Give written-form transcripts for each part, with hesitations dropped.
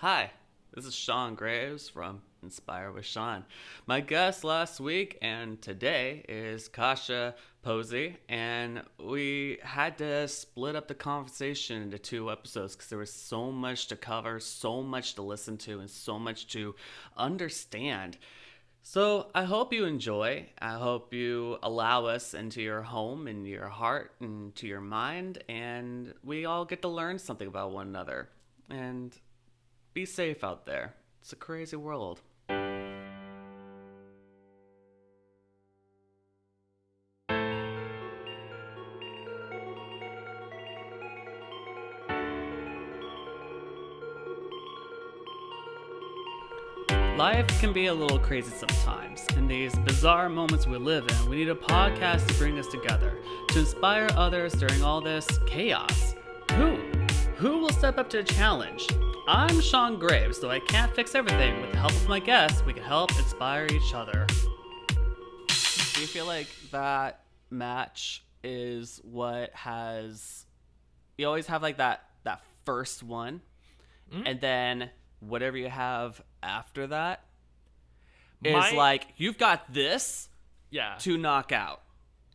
Hi, this is Sean Graves from Inspire with Sean. My guest last week and today is Kasia, Posey, and we had to split up the conversation into two episodes because there was so much to cover, so much to listen to, and so much to understand. So I hope you enjoy. I hope you allow us into your home, into your heart, and to your mind, and we all get to learn something about one another. And be safe out there. It's a crazy world. Life can be a little crazy sometimes. In these bizarre moments we live in, we need a podcast to bring us together, to inspire others during all this chaos. Who will step up to the challenge? I'm Sean Graves, though I can't fix everything. With the help of my guests, we can help inspire each other. Do you feel like that match is what has... You always have like that first one, and then whatever you have after that is like, you've got this to knock out.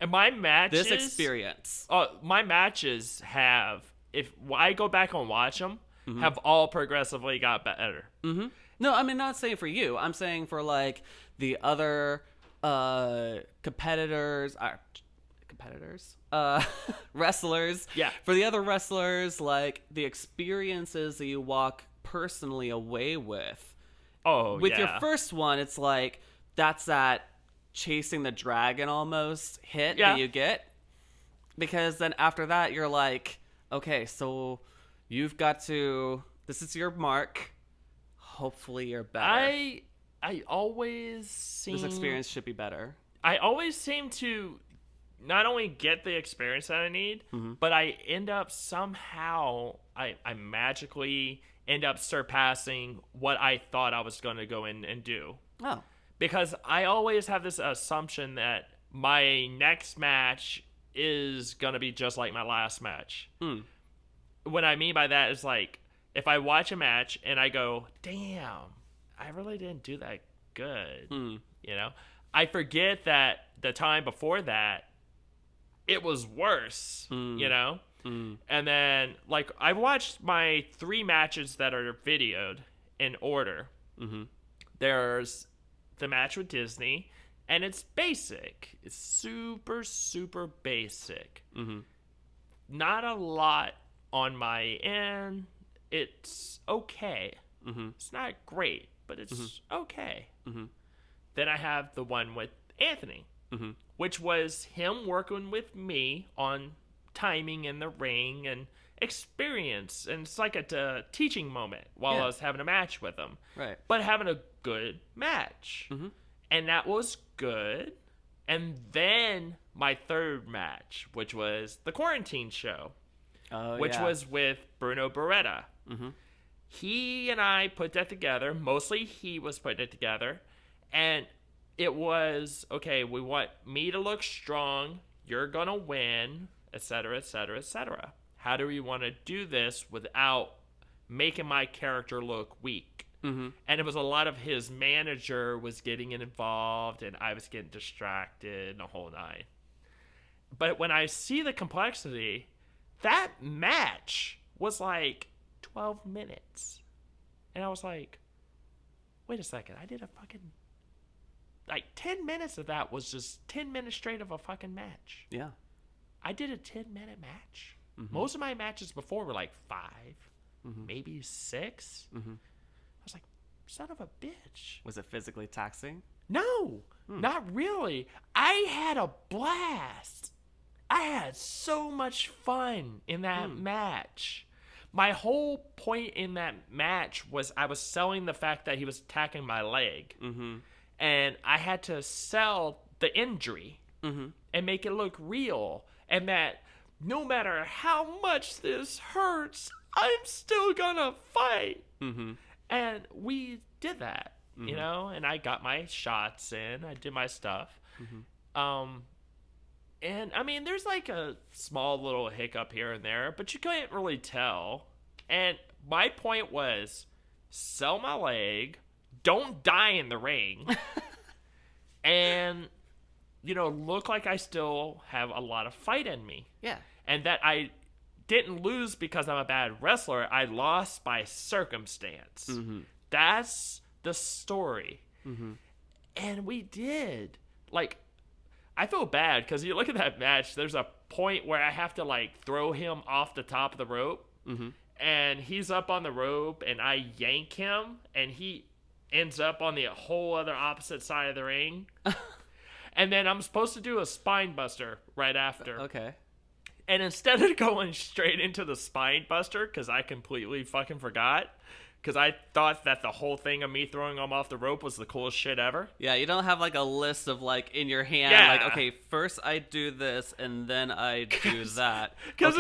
And my matches... This experience. My matches have, if I go back and watch them, have all progressively got better. Mm-hmm. No, I mean, not saying for you. I'm saying for, like, the other competitors, wrestlers. Yeah. For the other wrestlers, like, the experiences that you walk personally away with. With your first one, it's like, that's that chasing the dragon almost hit that you get. Because then after that, you're like, okay, so... You've got to... This is your mark. Hopefully you're better. I always seem... This experience should be better. I always seem to not only get the experience that I need, but I end up somehow... I magically end up surpassing what I thought I was going to go in and do. Oh. Because I always have this assumption that my next match is going to be just like my last match. What I mean by that is, like, if I watch a match and I go, damn, I really didn't do that good, you know? I forget that the time before that, it was worse, you know? And then, like, I watched my 3 matches that are videoed in order. There's the match with Disney, and it's basic. It's super, super basic. Not a lot on my end. It's okay. It's not great, but it's okay. Then I have the one with Anthony, which was him working with me on timing in the ring and experience. And it's like a teaching moment while I was having a match with him. Right. But having a good match. And that was good. And then my third match, which was the quarantine show. Which was with Bruno Beretta. He and I put that together. Mostly he was putting it together. And it was, okay, we want me to look strong. You're going to win, etc., etc., etc. How do we want to do this without making my character look weak? And it was a lot of his manager was getting involved, and I was getting distracted, the whole nine. But when I see the complexity... That match was like 12 minutes. And I was like, wait a second. I did a fucking... Like, 10 minutes of that was just 10 minutes straight of a fucking match. Yeah. I did a 10-minute match. Most of my matches before were like 5, maybe 6. I was like, son of a bitch. Was it physically taxing? No, not really. I had a blast. I had so much fun in that match. My whole point in that match was I was selling the fact that he was attacking my leg. And I had to sell the injury and make it look real. And that no matter how much this hurts, I'm still gonna fight. And we did that, you know? And I got my shots in. I did my stuff. And, I mean, there's like a small little hiccup here and there, but you can't really tell. And my point was, sell my leg, don't die in the ring, and, look like I still have a lot of fight in me. Yeah. And that I didn't lose because I'm a bad wrestler. I lost by circumstance. Mm-hmm. That's the story. Mm-hmm. And we did. Like, I feel bad because you look at that match, there's a point where I have to, like, throw him off the top of the rope. Mm-hmm. And he's up on the rope, and I yank him, and he ends up on the whole other opposite side of the ring. And then I'm supposed to do a spine buster right after. Okay. And instead of going straight into the spine buster, because I completely fucking forgot, because I thought that the whole thing of me throwing him off the rope was the coolest shit ever. Yeah, you don't have, like, a list of, like, in your hand, like, okay, first I do this, and then I do that. Because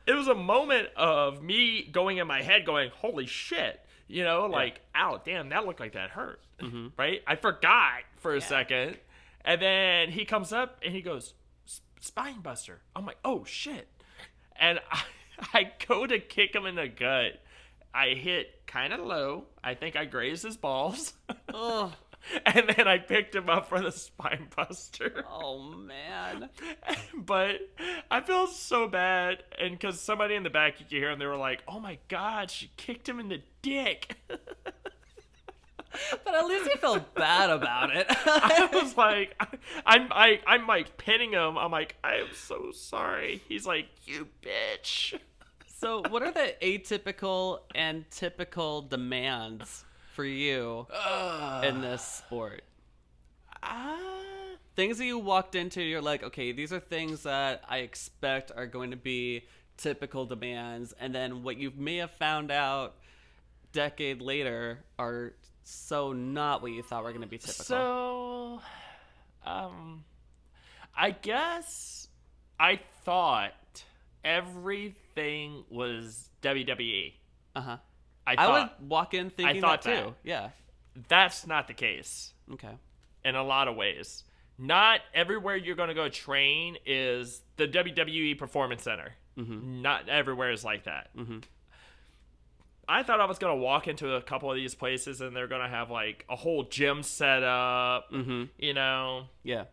it was a moment of me going in my head going, holy shit. Like, ow, damn, that looked like that hurt. Mm-hmm. Right? I forgot for a second. And then he comes up, and he goes, spine buster. I'm like, oh, shit. And I go to kick him in the gut. I hit kind of low. I think I grazed his balls. Oh. And then I picked him up for the spine buster. Oh, man. But I feel so bad. And because somebody in the back, you could hear them, they were like, oh, my God, she kicked him in the dick. But at least you feel bad about it. I was like, I'm like pinning him. I'm like, I am so sorry. He's like, you bitch. So what are the atypical and typical demands for you in this sport? Things that you walked into, you're like, okay, these are things that I expect are going to be typical demands. And then what you may have found out decade later are so not what you thought were going to be typical. So, I guess I thought everything was WWE. Uh-huh. I would walk in thinking that too. That. Yeah. That's not the case. Okay. In a lot of ways. Not everywhere you're going to go train is the WWE Performance Center. Mm-hmm. Not everywhere is like that. Mm-hmm. I thought I was going to walk into a couple of these places and they're going to have, like, a whole gym set up, Yeah.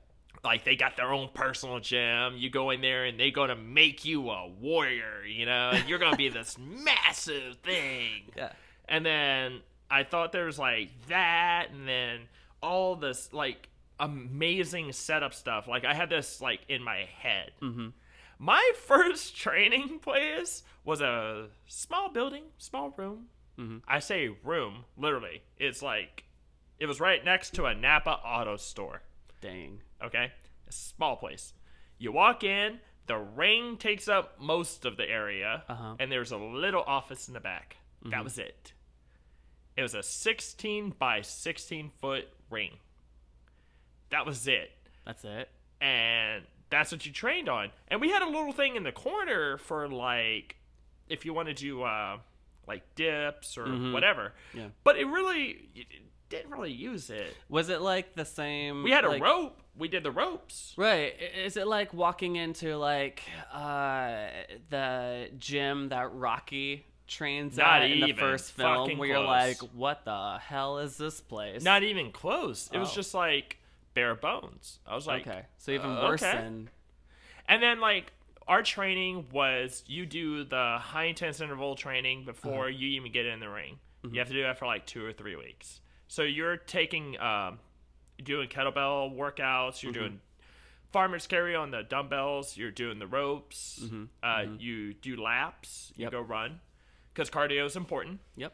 Like, they got their own personal gym. You go in there and they're going to make you a warrior, and you're going to be this massive thing. Yeah. And then I thought there was, like, that and then all this, like, amazing setup stuff. Like, I had this, like, in my head. Mm-hmm. My first training place was a small building, small room. Mm-hmm. I say room, literally. It's like, it was right next to a Napa auto store. Dang. Okay? A small place. You walk in, the ring takes up most of the area, and there's a little office in the back. Mm-hmm. That was it. It was a 16 by 16 foot ring. That was it. That's it. And that's what you trained on. And we had a little thing in the corner for, like, if you wanted to do, like, dips or whatever. Yeah. But you didn't really use it. Was it, like, the same? We had a rope. We did the ropes. Right. Is it like walking into, like, the gym that Rocky trains at in the first film where you're like, what the hell is this place? Not even close. It was just, like, bare bones. I was like, okay, so even worse than. And then, like, our training was you do the high intense interval training before you even get in the ring. Mm-hmm. You have to do that for like 2 or 3 weeks. So you're taking doing kettlebell workouts, you're doing farmer's carry on the dumbbells, you're doing the ropes, you do laps, you go run, because cardio is important. Yep.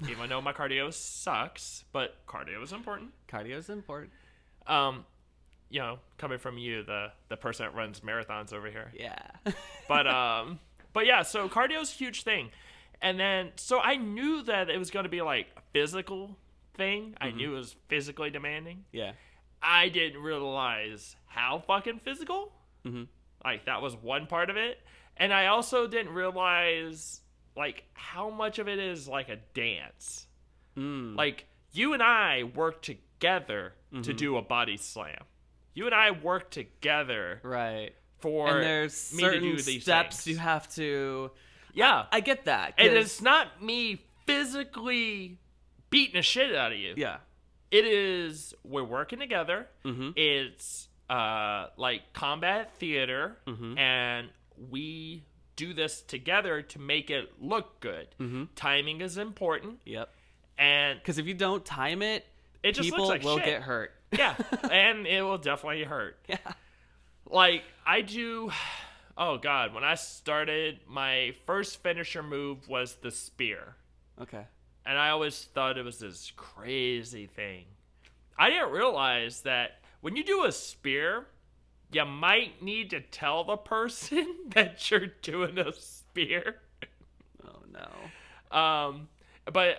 Even though my cardio sucks, but cardio is important. Cardio is important. Coming from you, the person that runs marathons over here. Yeah. But yeah, so cardio is a huge thing. And then, so I knew that it was going to be like a physical thing. I knew it was physically demanding. Yeah. I didn't realize how fucking physical. Mm-hmm. Like, that was one part of it. And I also didn't realize, like, how much of it is like a dance. Like, you and I work together to do a body slam. You and I work together, right? And there's me certain to do these steps things. You have to. Yeah, I get that, and it's not me physically beating the shit out of you. Yeah. It is, we're working together. Mm-hmm. It's like combat theater, Mm-hmm. and we do this together to make it look good. Mm-hmm. Timing is important. Yep. And because if you don't time it, it just people looks like will shit. get hurt. Yeah, and it will definitely hurt. Yeah. Like, I do... Oh, God. When I started, my first finisher move was the spear. Okay. And I always thought it was this crazy thing. I didn't realize that when you do a spear, you might need to tell the person that you're doing a spear. Oh, no. But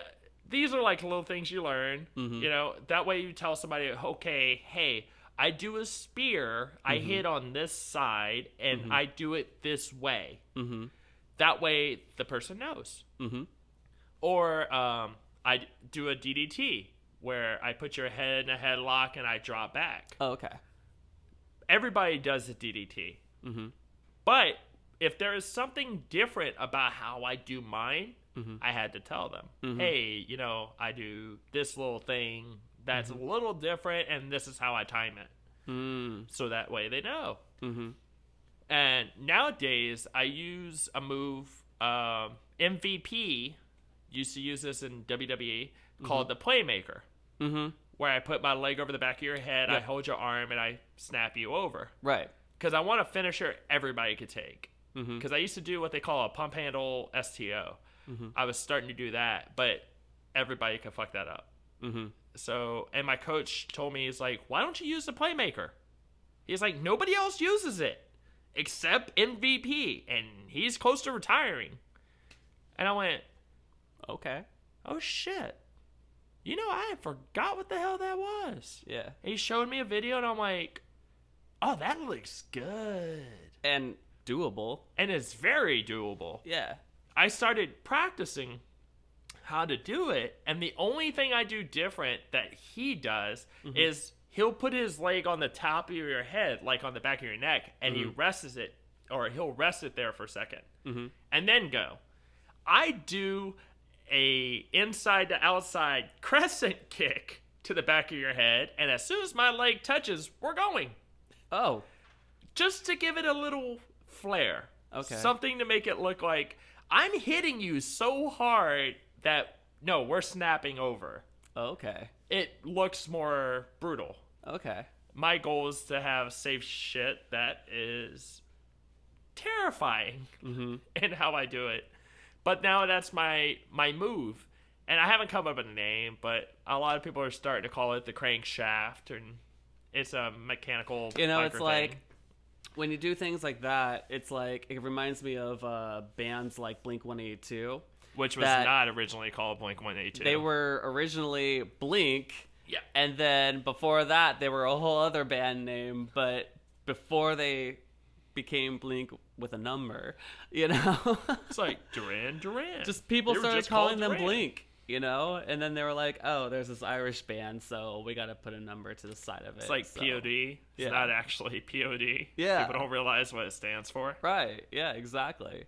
these are like little things you learn. Mm-hmm. You know, that way you tell somebody, okay, hey, I do a spear, I hit on this side, and I do it this way. Mm-hmm. That way the person knows. Mm-hmm. Or I do a DDT, where I put your head in a headlock and I drop back. Oh, okay. Everybody does a DDT. Mm-hmm. But if there is something different about how I do mine, I had to tell them, hey, you know, I do this little thing that's a little different, and this is how I time it. So that way they know. And nowadays, I use a move, MVP used to use this in WWE, called the Playmaker, where I put my leg over the back of your head, I hold your arm, and I snap you over. Right. Because I want a finisher everybody could take. Because I used to do what they call a pump handle STO. I was starting to do that, but everybody could fuck that up. So, and my coach told me, he's like, why don't you use the Playmaker? He's like, nobody else uses it except MVP, and he's close to retiring. And I went, Okay. oh shit. You know, I forgot what the hell that was. Yeah. He showed me a video, and I'm like, oh, that looks good. And doable. And it's very doable. Yeah. I started practicing how to do it, and the only thing I do different that he does is he'll put his leg on the top of your head, like on the back of your neck, and he rests it, or he'll rest it there for a second, and then go. I do a inside to outside crescent kick to the back of your head, and as soon as my leg touches, we're going. Oh. Just to give it a little flair. Okay. Something to make it look like I'm hitting you so hard that, no, we're snapping over. Okay. It looks more brutal. Okay. My goal is to have safe shit that is terrifying in how I do it. But now that's my move. And I haven't come up with a name, but a lot of people are starting to call it the crankshaft, and it's a mechanical it's like thing. when you do things like that, it's like it reminds me of bands like Blink-182, which was not originally called Blink-182. They were originally Blink, yeah, and then before that they were a whole other band name, but before they became Blink with a number, it's like Duran Duran. Just people started calling them Duran. Blink, and then they were like, oh, there's this Irish band, so we got to put a number to the side of it. It's like POD. It's not actually POD. Yeah. People don't realize what it stands for. Right. Yeah, exactly.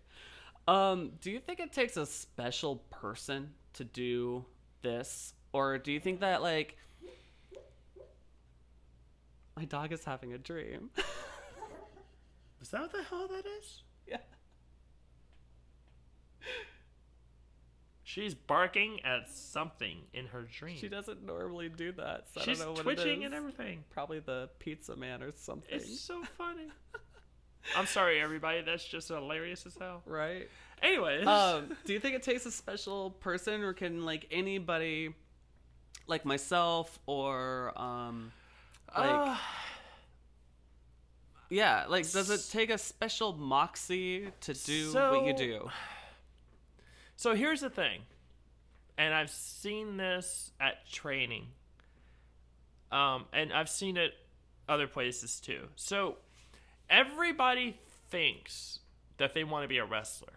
Do you think it takes a special person to do this? Or do you think that, like... My dog is having a dream. Is that what the hell that is? Yeah. She's barking at something in her dream. She doesn't normally do that, so She's I don't know what twitching it is. and everything. Probably the pizza man or something. It's so funny. I'm sorry, everybody. That's just hilarious as hell. Right? Anyways. Do you think it takes a special person, or can, like, anybody, like myself, or, yeah, like, does it take a special moxie to do what you do? So here's the thing, and I've seen this at training, and I've seen it other places too. So everybody thinks that they want to be a wrestler.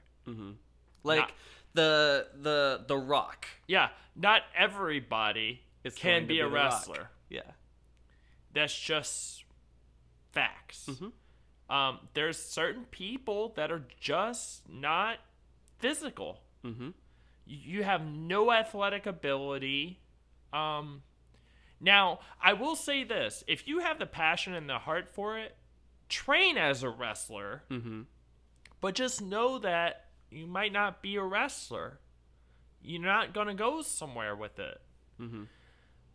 Like the Rock. Yeah, not everybody can be a wrestler. Yeah, that's just facts. There's certain people that are just not physical. You have no athletic ability. Now, I will say this. If you have the passion and the heart for it, train as a wrestler. Mm-hmm. But just know that you might not be a wrestler. You're not going to go somewhere with it. Mm-hmm.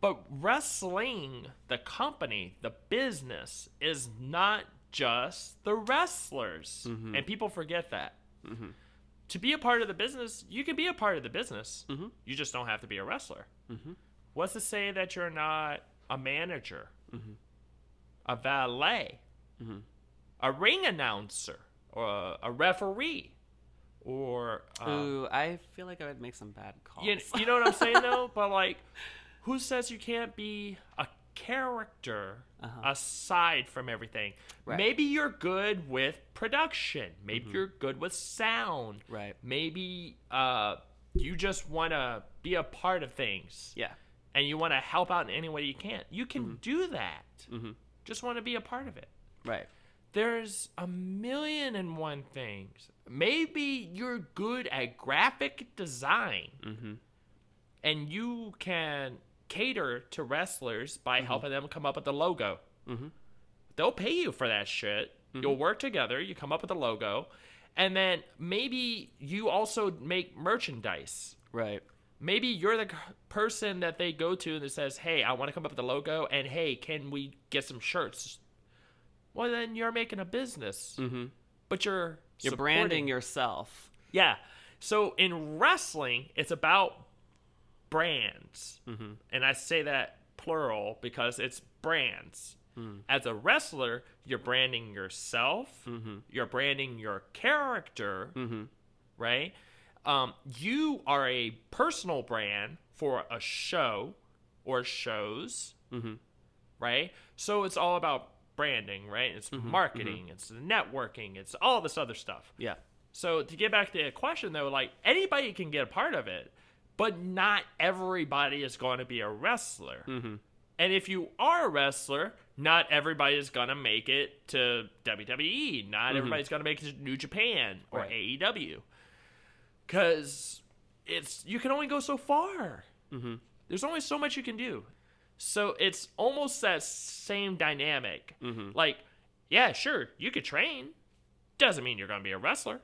But wrestling, the company, the business, is not just the wrestlers. Mm-hmm. And people forget that. Mm-hmm. To be a part of the business, you can be a part of the business. Mm-hmm. You just don't have to be a wrestler. Mm-hmm. What's to say that you're not a manager, Mm-hmm. a valet, Mm-hmm. a ring announcer, or a referee, or... Ooh, I feel like I would make some bad calls. You know what I'm saying, though? But, like, who says you can't be a character aside from everything? Right. Maybe you're good with production. Maybe you're good with sound. Right. Maybe you just want to be a part of things. Yeah. And you want to help out in any way you can. You can do that. Mm-hmm. Just want to be a part of it. Right. There's 1,000,001 things. Maybe you're good at graphic design. Mm-hmm. And you can cater to wrestlers by helping them come up with the logo. Mm-hmm. They'll pay you for that shit. Mm-hmm. You'll work together. You come up with a logo. And then maybe you also make merchandise. Right. Maybe you're the person that they go to that says, hey, I want to come up with a logo. And, hey, can we get some shirts? Well, then you're making a business. Mm-hmm. But you're branding yourself. Yeah. So in wrestling, it's about brands. Mm-hmm. And I say that plural because it's brands. Mm. As a wrestler, you're branding yourself. Mm-hmm. You're branding your character. Mm-hmm. Right? You are a personal brand for a show or shows. Mm-hmm. Right? So it's all about branding, right? It's marketing, it's networking, it's all this other stuff. Yeah. So to get back to the question, though, like, anybody can get a part of it, but not everybody is going to be a wrestler. Mm-hmm. And if you are a wrestler, not everybody is going to make it to WWE. Not everybody's going to make it to New Japan or AEW. Because you can only go so far. Mm-hmm. There's only so much you can do. So it's almost that same dynamic. Mm-hmm. Like, yeah, sure, you could train. Doesn't mean you're going to be a wrestler.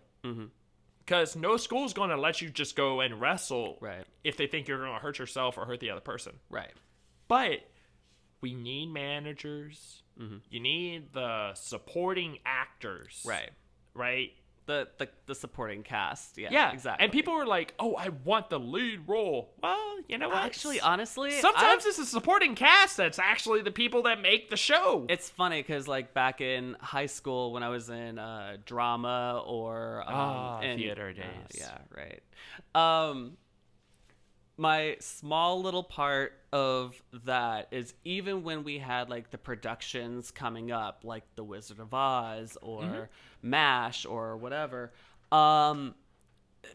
Because no school's going to let you just go and wrestle if they think you're going to hurt yourself or hurt the other person. Right. But we need managers. Mm-hmm. You need the supporting actors. Right. Right? The supporting cast. Yeah, exactly. And people were like, oh, I want the lead role. Well, you know what? Actually, honestly, sometimes it's a supporting cast that's actually the people that make the show. It's funny because, like, back in high school when I was in drama or theater days. Yeah, right. My small little part of that is even when we had, like, the productions coming up, like The Wizard of Oz or MASH or whatever,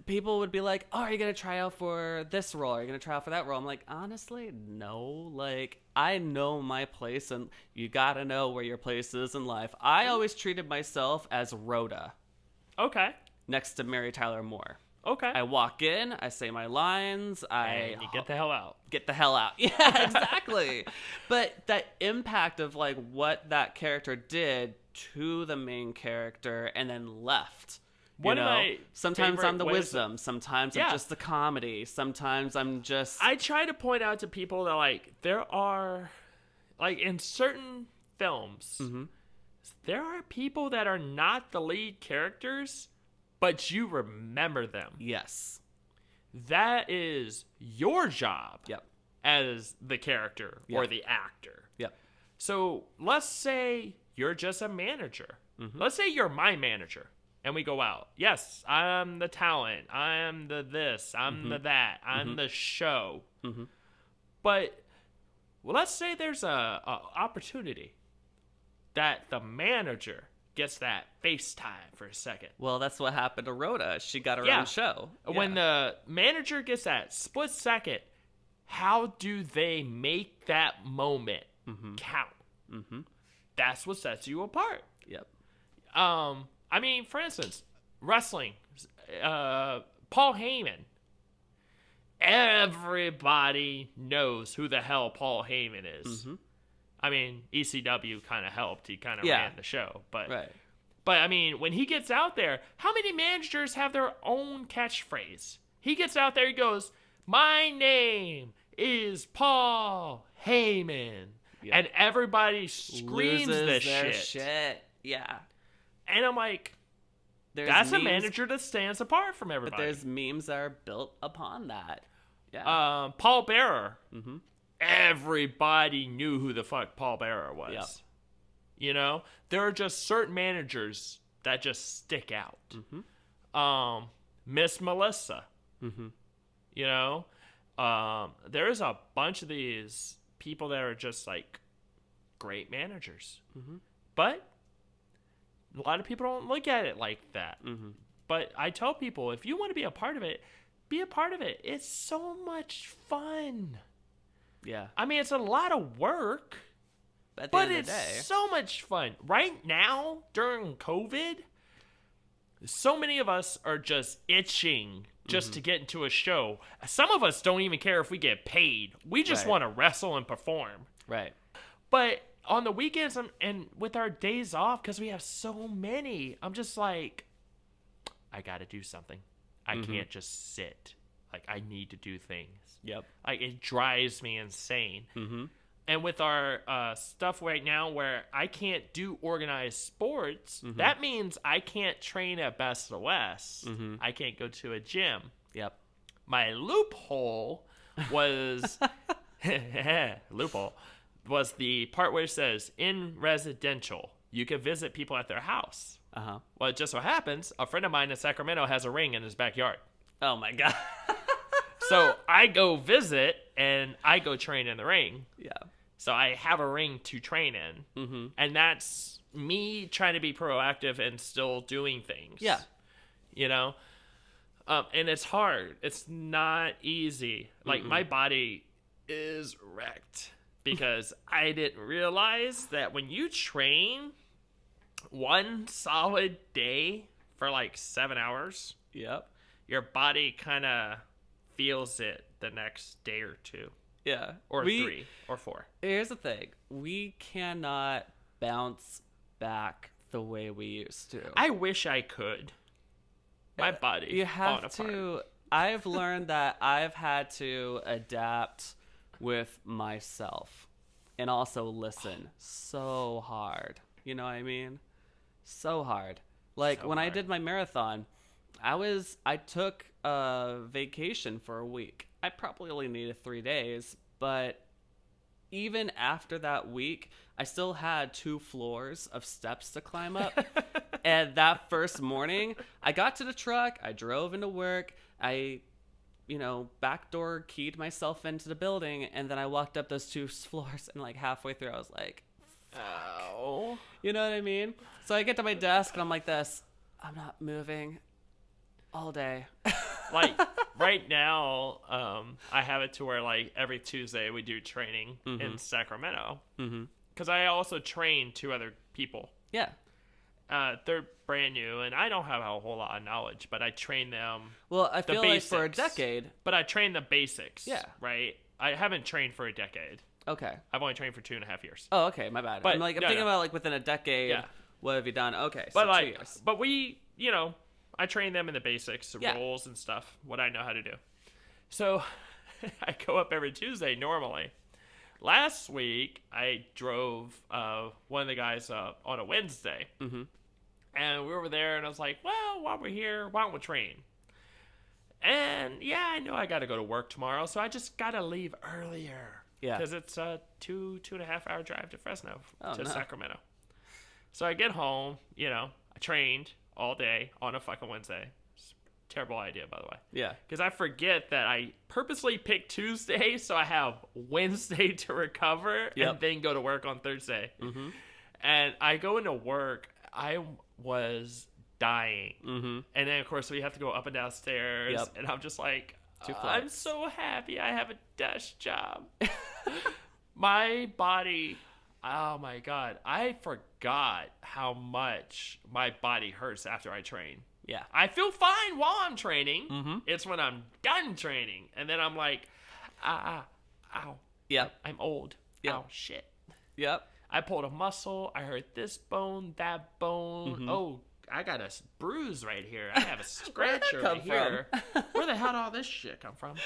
people would be like, oh, are you going to try out for this role? Are you going to try out for that role? I'm like, honestly, no. Like, I know my place, and you got to know where your place is in life. I always treated myself as Rhoda. Okay. Next to Mary Tyler Moore. Okay. I walk in, I say my lines, and you get the hell out. Get the hell out. Yeah, exactly. But that impact of, like, what that character did to the main character and then left. One of my sometimes I'm the wisdom, sometimes I'm just the comedy, sometimes I'm just... I try to point out to people that, like, there are, like, in certain films, there are people that are not the lead characters, but you remember them. Yes. That is your job. Yep. As the character or the actor. Yep. So let's say you're just a manager. Let's say you're my manager and we go out. Yes, I'm the talent. I'm the this. I'm the that. I'm the show. But let's say there's a opportunity that the manager gets that FaceTime for a second. Well, that's what happened to Rhoda. She got her own show. When the manager gets that split second, how do they make that moment count? That's what sets you apart. Yep. I mean, for instance, wrestling. Paul Heyman. everybody knows who the hell Paul Heyman is. Mm-hmm. I mean, ECW kind of helped. He kind of ran the show. But, but, I mean, when he gets out there, how many managers have their own catchphrase? He gets out there, he goes, "My name is Paul Heyman." Yep. And everybody screams this shit. Yeah. And I'm like, that's a manager that stands apart from everybody. But there's memes that are built upon that. Yeah. Paul Bearer. Mm-hmm. Everybody knew who the fuck Paul Bearer was. Yep. You know? There are just certain managers that just stick out. Mm-hmm. Miss Melissa. Mm-hmm. You know? There's a bunch of these people that are just like great managers. Mm-hmm. But a lot of people don't look at it like that. Mm-hmm. But I tell people, if you want to be a part of it, be a part of it. It's so much fun. Yeah. I mean, it's a lot of work, but it's so much fun. Right now, during COVID, so many of us are just itching just to get into a show. Some of us don't even care if we get paid. We just want to wrestle and perform. Right. But on the weekends and with our days off, because we have so many, I'm just like, I got to do something. I can't just sit. Like, I need to do things. Yep. Like, it drives me insane. Mm-hmm. And with our stuff right now where I can't do organized sports, that means I can't train at Best of the West. Mm-hmm. I can't go to a gym. Yep. My loophole was was the part where it says, in residential, you can visit people at their house. Uh-huh. Well, it just so happens, a friend of mine in Sacramento has a ring in his backyard. Oh, my God. So I go visit, and I go train in the ring. Yeah. So I have a ring to train in. Mm-hmm. And that's me trying to be proactive and still doing things. Yeah. You know? And it's hard. It's not easy. Like, my body is wrecked because I didn't realize that when you train one solid day for like 7 hours, yep, your body kind of feels it the next day or two. Yeah. Or 3 or 4. Here's the thing. We cannot bounce back the way we used to. I wish I could. My body. You have to. I've learned that I've had to adapt with myself and also listen so hard. You know what I mean? So hard. Like so when I did my marathon, I took a vacation for a week. I probably only needed 3 days, but even after that week, I still had 2 floors of steps to climb up. And that first morning, I got to the truck, I drove into work, I, backdoor keyed myself into the building, and then I walked up those 2 floors, and like halfway through, I was like, ow. You know what I mean? So I get to my desk, and I'm like this, I'm not moving all day. Like, right now, I have it to where, like, every Tuesday we do training in Sacramento. Because I also train 2 other people. Yeah. They're brand new, and I don't have a whole lot of knowledge, but I train them. Well, I feel like for a decade. But I train the basics. Yeah. Right? I haven't trained for a decade. Okay. I've only trained for 2.5 years. Oh, okay. My bad. But, I'm thinking about, like, within a decade, what have you done? Okay, so 2 years. But we, I train them in the basics, roles and stuff, what I know how to do. So I go up every Tuesday normally. Last week, I drove one of the guys on a Wednesday. Mm-hmm. And we were there, and I was like, well, while we're here, why don't we train? And, I know I got to go to work tomorrow, so I just got to leave earlier. Yeah. Because it's a 2.5 hour drive to Fresno, Sacramento. So I get home, I trained all day on a fucking Wednesday. Terrible idea, by the way. Yeah. Because I forget that I purposely picked Tuesday so I have Wednesday to recover and then go to work on Thursday. Mm-hmm. And I go into work, I was dying. Mm-hmm. And then, of course, we have to go up and down stairs. Yep. And I'm just like, I'm so happy I have a desk job. My body... Oh, my God. I forgot how much my body hurts after I train. Yeah. I feel fine while I'm training. Mm-hmm. It's when I'm done training. And then I'm like, ow. Yep. I'm old. Yep. Ow, shit. Yep. I pulled a muscle. I hurt this bone, that bone. Mm-hmm. Oh, I got a bruise right here. I have a scratch right here. Where the hell did all this shit come from?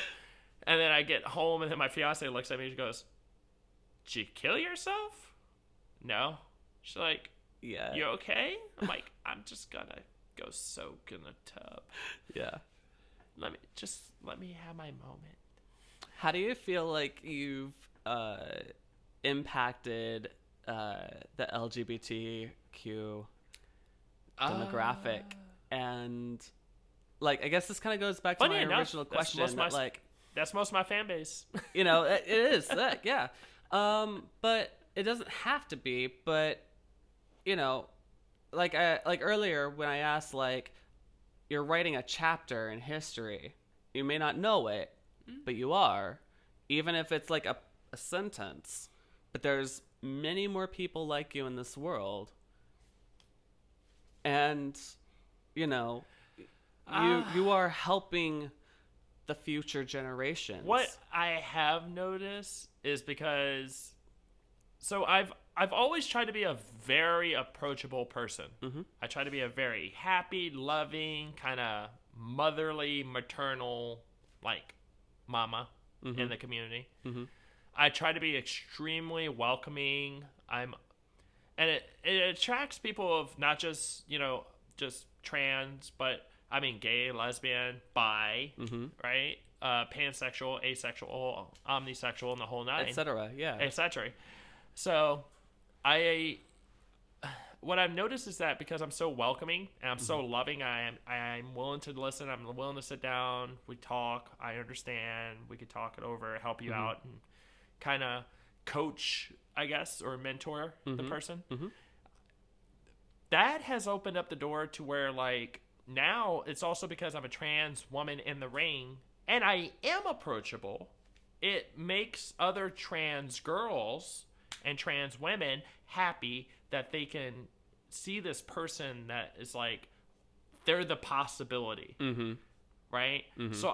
And then I get home, and then my fiance looks at me and she goes, "Did you kill yourself?" No. She's like, "Yeah. You okay?" I'm like, "I'm just gonna go soak in the tub." Yeah. Let me have my moment. How do you feel like you've impacted the LGBTQ demographic? And like, I guess this kind of goes back to my original question. That's most of my fan base. You know, it is that, yeah. But it doesn't have to be. But you know, like earlier when I asked, like, you're writing a chapter in history, you may not know it, but you are, even if it's like a sentence. But there's many more people like you in this world, and you know, you are helping the future generations. What I have noticed is because, so I've always tried to be a very approachable person. Mm-hmm. I try to be a very happy, loving, kind of motherly, maternal, like, mama mm-hmm. in the community. Mm-hmm. I try to be extremely welcoming. And it attracts people of not just, you know, just trans, but I mean gay, lesbian, bi, mm-hmm. right? Pansexual, asexual, omnisexual, and the whole nine, etc. Yeah, etc. So, what I've noticed is that because I'm so welcoming and I'm mm-hmm. so loving, I'm willing to listen. I'm willing to sit down. We talk. I understand. We could talk it over, help you mm-hmm. out, and kind of coach, I guess, or mentor mm-hmm. the person. Mm-hmm. That has opened up the door to where, like, now it's also because I'm a trans woman in the ring and I am approachable. It makes other trans girls and trans women happy that they can see this person that is like, they're the possibility, mm-hmm. right? Mm-hmm. So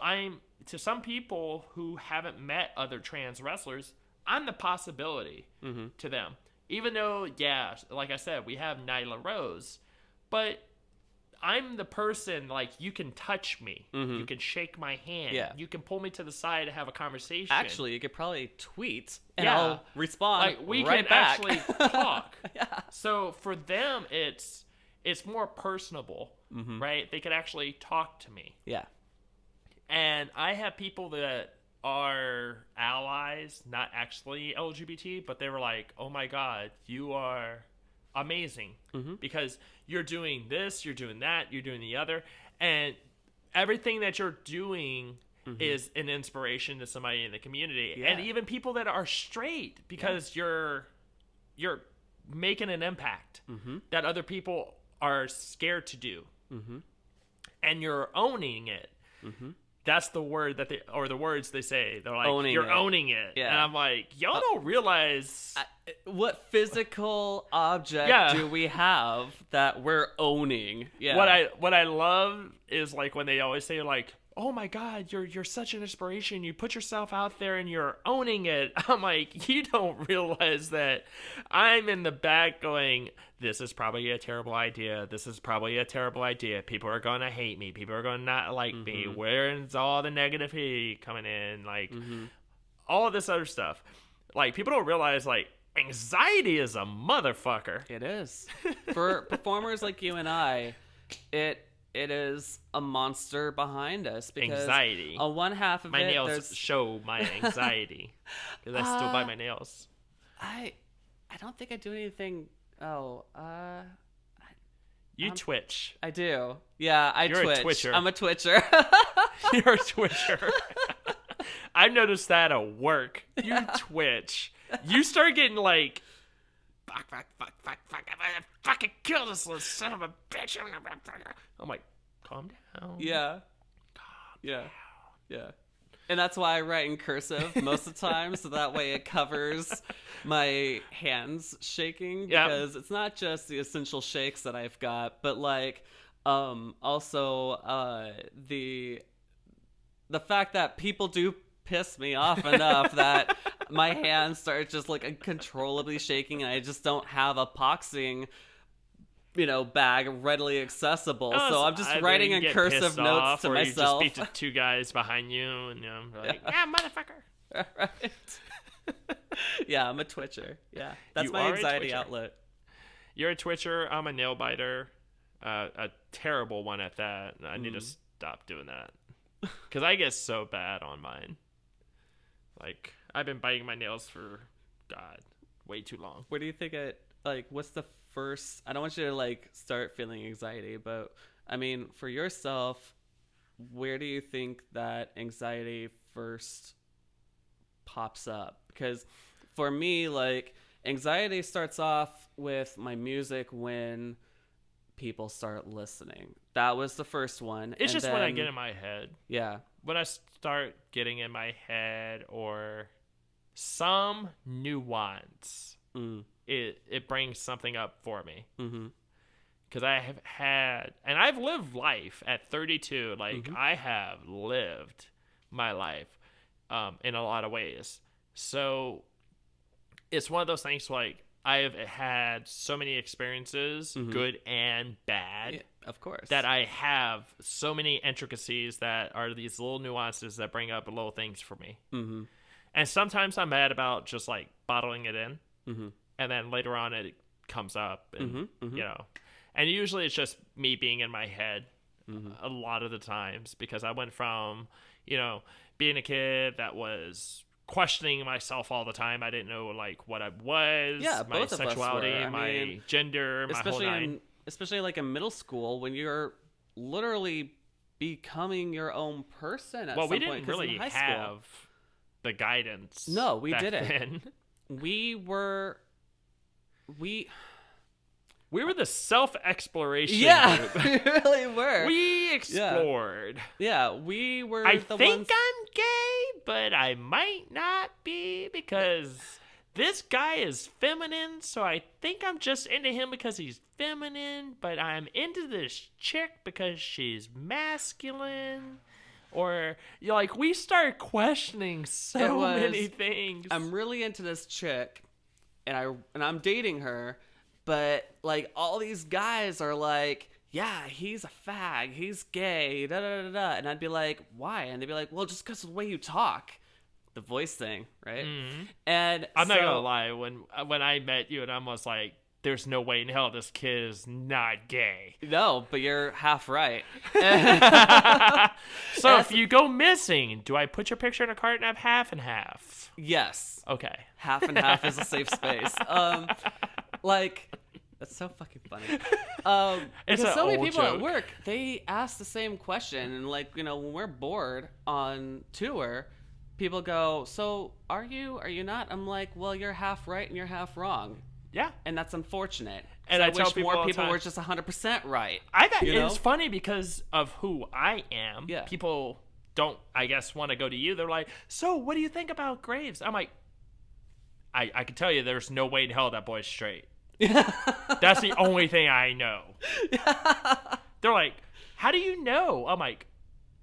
to some people who haven't met other trans wrestlers, I'm the possibility mm-hmm. to them. Even though, yeah, like I said, we have Nyla Rose, but I'm the person, like, you can touch me. Mm-hmm. You can shake my hand. Yeah. You can pull me to the side to have a conversation. Actually, you could probably tweet and I'll respond like, we right can back. Actually talk. Yeah. So for them, it's more personable, mm-hmm. right? They could actually talk to me. Yeah. And I have people that are allies, not actually LGBT, but they were like, "Oh my God, you are amazing mm-hmm. because you're doing this, you're doing that, you're doing the other, and everything that you're doing mm-hmm. is an inspiration to somebody in the community, yeah. and even people that are straight, because yeah. you're making an impact mm-hmm. that other people are scared to do, mm-hmm. and you're owning it." Mm-hmm. That's the word the words they say. They're like, you're owning it. Yeah. And I'm like, y'all don't realize what physical object do we have that we're owning? Yeah. What I love is, like, when they always say, like, "Oh my God, you're such an inspiration. You put yourself out there and you're owning it." I'm like, you don't realize that I'm in the back going, "This is probably a terrible idea. This is probably a terrible idea. People are going to hate me. People are going to not like mm-hmm. me. Where's all the negativity coming in?" Like, mm-hmm. all of this other stuff. Like, people don't realize, like, anxiety is a motherfucker. It is. For performers like you and I, it is a monster behind us, because anxiety. On one half of my nails show my anxiety because I still bite my nails. I don't think I do anything. You twitch. I do. Yeah, You're twitch. A twitcher. I'm a twitcher. You're a twitcher. I've noticed that at work. You twitch. You start getting like, fuck, I'm gonna fucking kill this little son of a bitch. I'm like, calm down. Yeah. Calm down. Yeah. And that's why I write in cursive most of the time, so that way it covers my hands shaking, because it's not just the essential shakes that I've got, but, like, Also, the fact that people do piss me off enough that my hands start just like uncontrollably shaking, and I just don't have a boxing, bag readily accessible. So I'm just writing in cursive notes to myself. You just speak to two guys behind you, and like, yeah, motherfucker. Right. Yeah, I'm a twitcher. Yeah, that's my anxiety outlet. You're a twitcher. I'm a nail biter. A terrible one at that. I need to stop doing that because I get so bad on mine. Like, I've been biting my nails for, God, way too long. Where do you think what's the first, I don't want you to, start feeling anxiety, but, I mean, for yourself, where do you think that anxiety first pops up? Because for me, anxiety starts off with my music when people start listening. That was the first one. It's just when I get in my head. Yeah. When I start getting in my head or some nuance, it brings something up for me. Because I have had, and I've lived life at 32. I have lived my life in a lot of ways. So it's one of those things I have had so many experiences, good and bad. Yeah, of course. That I have so many intricacies that are these little nuances that bring up little things for me. And sometimes I'm mad about just bottling it in. And then later on it comes up. And, and usually it's just me being in my head a lot of the times. Because I went from, being a kid that was questioning myself all the time. I didn't know what I was, my sexuality, my gender, my whole nine. Especially in middle school when you're literally becoming your own person at some point. Well, we didn't really have the guidance. No, we back didn't. Then. We were the self-exploration group. We really were. We explored. Yeah, we were I the think ones... I'm gay, but I might not be because this guy is feminine, so I think I'm just into him because he's feminine, but I'm into this chick because she's masculine. Or, we start questioning so many things. I'm really into this chick, and I'm dating her, but, all these guys are yeah, he's a fag, he's gay, da-da-da-da. And I'd be like, why? And they'd be like, well, just because of the way you talk. The voice thing, right? And I'm not gonna lie, when I met you and I was like, there's no way in hell this kid is not gay. No, but you're half right. So if you go missing, do I put your picture in a cart and have half and half? Yes. Okay. Half and half is a safe space. That's so fucking funny. Because so many people at work, they ask the same question. And when we're bored on tour, people go, so are you not? I'm like, well, you're half right and you're half wrong. Yeah. And that's unfortunate. And I wish tell more people were just 100% right. It's funny because of who I am. Yeah. People don't, I guess, want to go to you. They're like, so what do you think about Graves? I'm like, I can tell you there's no way in hell that boy's straight. That's the only thing I know. They're like, how do you know? I'm like,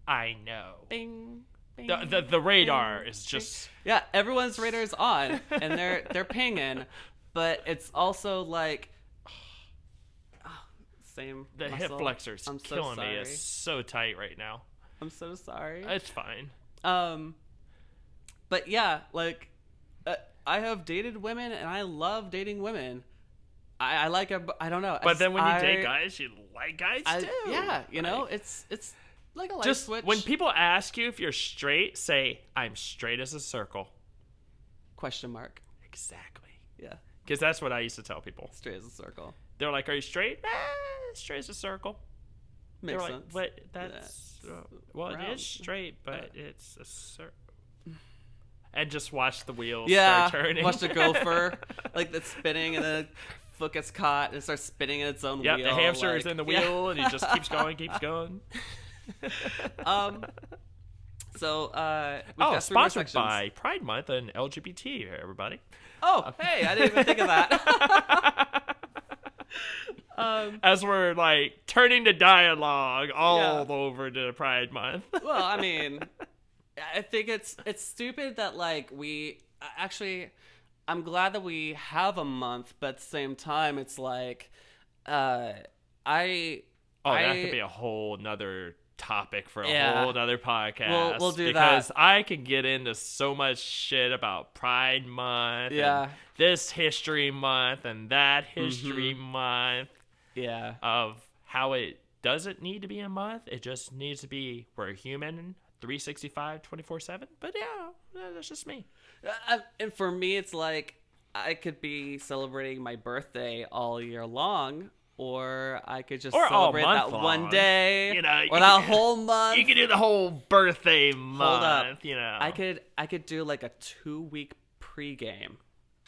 I know. Bing. Bing, the radar is just... Yeah, everyone's radar is on, and they're pinging, but it's also same the muscle. hip flexor's killing me. It's so tight right now. I'm so sorry. It's fine. But yeah, I have dated women, and I love dating women. I like it. I don't know. But then when you date guys, you like guys too. Yeah, it's like a light just switch. When people ask you if you're straight, say, I'm straight as a circle. Question mark. Exactly. Yeah. Because that's what I used to tell people. Straight as a circle. They're like, are you straight? Straight as a circle. Makes sense. sense. But that's... well, round. it is straight, but it's a circle. And just watch the wheels start turning. Watch the gopher, that's spinning, and then foot gets caught, and it starts spinning in its own wheel. Yeah, the hamster is in the wheel, and he just keeps going. So, we've got sponsored by Pride Month and LGBT, everybody. Oh, hey, I didn't even think of that. As we're like turning the dialogue all over to Pride Month. Well, I mean, I think it's stupid that like I'm glad that we have a month, but at the same time, it's like, that could be a whole nother topic for a whole nother podcast. We'll do that. Because I can get into so much shit about Pride Month, and this History Month, and that History Month. Yeah. Of how it doesn't need to be a month. It just needs to be, we're human, 365, 24/7. But yeah, that's just me. And for me, it's like, I could be celebrating my birthday all year long, or I could just celebrate that long. One day, or that whole month. You could do the whole birthday month. Hold up. I could do like a 2-week pregame.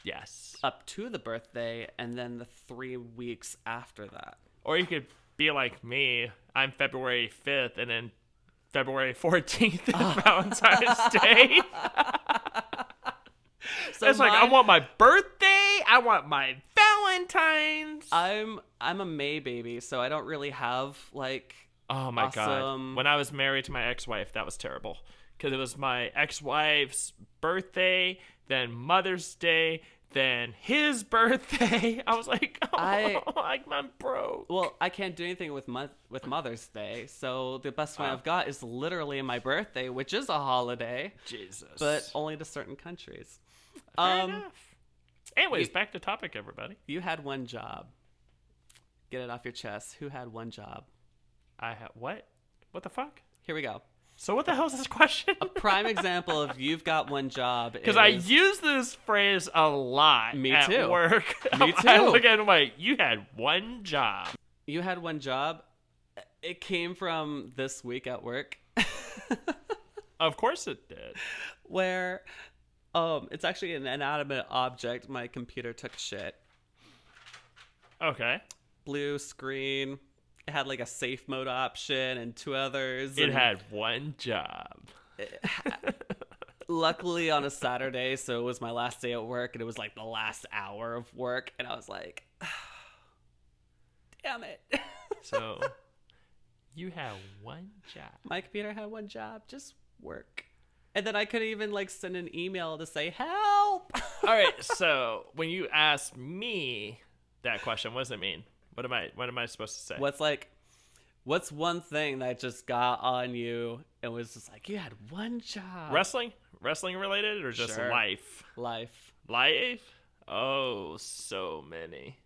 Yes. Up to the birthday, and then the 3 weeks after that. Or you could be like me. I'm February 5th, and then February 14th is Valentine's Day. So it's like, I want my birthday, I want my Valentine's. I'm a May baby, so I don't really have like Oh my God. When I was married to my ex-wife, that was terrible. Because it was my ex-wife's birthday, then Mother's Day, then his birthday. I was like, I'm broke. Well, I can't do anything with Mother's Day, so the best one I've got is literally my birthday, which is a holiday. Jesus. But only to certain countries. Fair enough. Anyways, back to topic, everybody. You had one job. Get it off your chest. Who had one job? I had what? What the fuck? Here we go. So what the hell is this question? A prime example of you've got one job. Because I use this phrase a lot at work. Me too. I look at it like, you had one job. You had one job? It came from this week at work. Of course it did. Where it's actually an inanimate object. My computer took shit. Okay. Blue screen. It had like a safe mode option and 2 others. It had one job. Luckily on a Saturday, so it was my last day at work, and it was like the last hour of work, and I was like, damn it. So you had one job. My computer had one job, just work. And then I couldn't even like send an email to say help. All right, so when you asked me that question, what does it mean? What am I supposed to say? What's one thing that just got on you and was just like, you had one job? Wrestling related, or just life? Life? Oh, so many.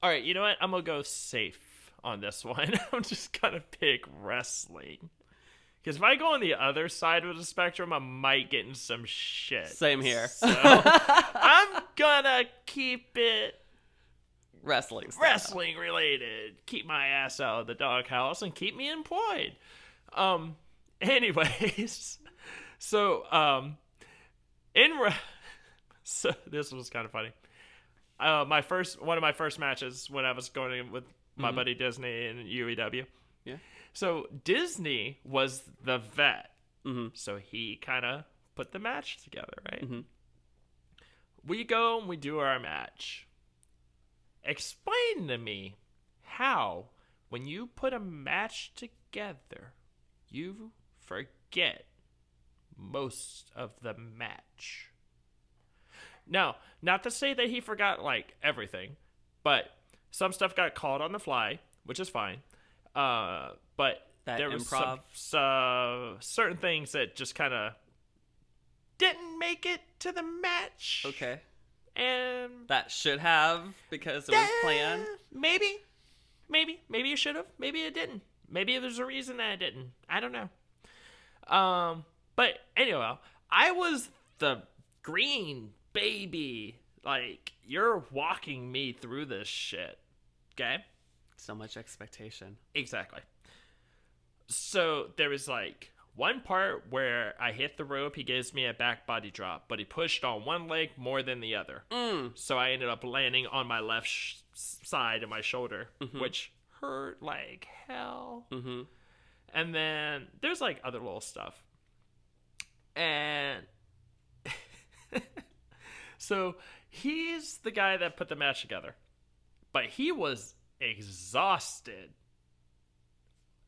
All right, you know what? I'm gonna go safe on this one. I'm just gonna pick wrestling. Because if I go on the other side of the spectrum, I might get in some shit. Same here. So I'm gonna keep it wrestling related. Keep my ass out of the doghouse and keep me employed. Anyways, so so this was kind of funny. One of my first matches when I was going in with my buddy Disney and UEW. Yeah. So Disney was the vet. So he kind of put the match together, right? We go and we do our match. Explain to me how, when you put a match together, you forget most of the match. Now, not to say that he forgot, like, everything, but some stuff got called on the fly, which is fine. But that there was improv. Certain things that just kind of didn't make it to the match. Okay. And that should have, because it was planned. Maybe it should have. Maybe it didn't. Maybe there's a reason that it didn't. I don't know. But anyway, I was the green baby. Like, you're walking me through this shit. Okay? So much expectation. Exactly. So there was like one part where I hit the rope, he gives me a back body drop, but he pushed on one leg more than the other. So I ended up landing on my left side of my shoulder, which hurt like hell. And then there's like other little stuff. And so he's the guy that put the match together. But he was exhausted.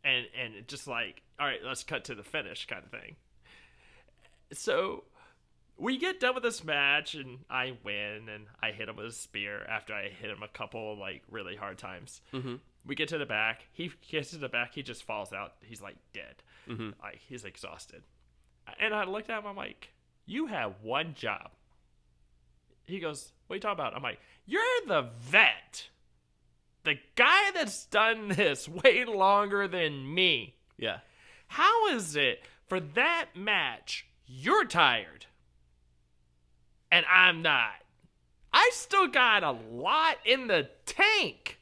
And it just like, all right, let's cut to the finish kind of thing. So we get done with this match, and I win, and I hit him with a spear after I hit him a couple, like, really hard times. Mm-hmm. We get to the back. He gets to the back. He just falls out. He's, like, dead. Mm-hmm. Like, he's exhausted. And I looked at him. I'm like, you have one job. He goes, what are you talking about? I'm like, you're the vet. The guy that's done this way longer than me. Yeah. How is it for that match, you're tired, and I'm not? I still got a lot in the tank,